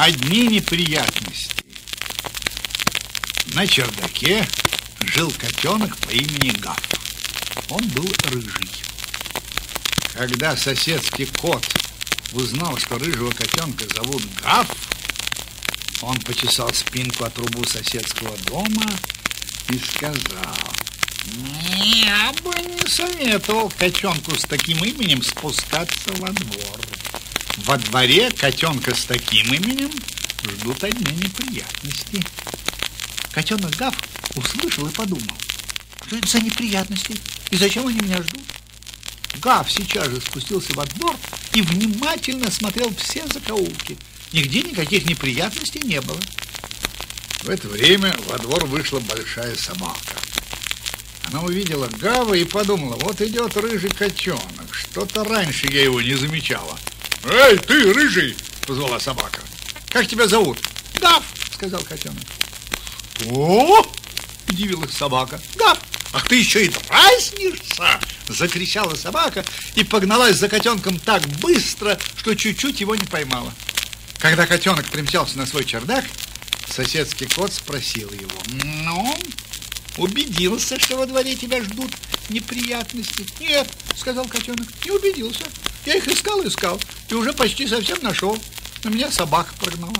Одни неприятности. На чердаке жил котенок по имени Гав. Он был рыжий. Когда соседский кот узнал, что рыжего котенка зовут Гав, он почесал спинку от трубы соседского дома и сказал: я бы не советовал котенку с таким именем спускаться во двор. Во дворе котенка с таким именем ждут одни неприятности. Котенок Гав услышал и подумал: что это за неприятности? И зачем они меня ждут? Гав сейчас же спустился во двор и внимательно смотрел все закоулки. Нигде никаких неприятностей не было. В это время во двор вышла большая собака. Она увидела Гава и подумала: вот идет рыжий котенок. Что-то раньше я его не замечала. Эй, ты, рыжий, позвала собака. Как тебя зовут? Гав, сказал котенок. Что? Удивилась собака. Гав, ах ты еще и дразнишься, закричала собака и погналась за котенком так быстро, что чуть-чуть его не поймала. Когда котенок примчался на свой чердак, соседский кот спросил его: ну, убедился, что во дворе тебя ждут неприятности? Нет, сказал котенок, не убедился. Я их искал и уже почти совсем нашел, но меня собака прогнала.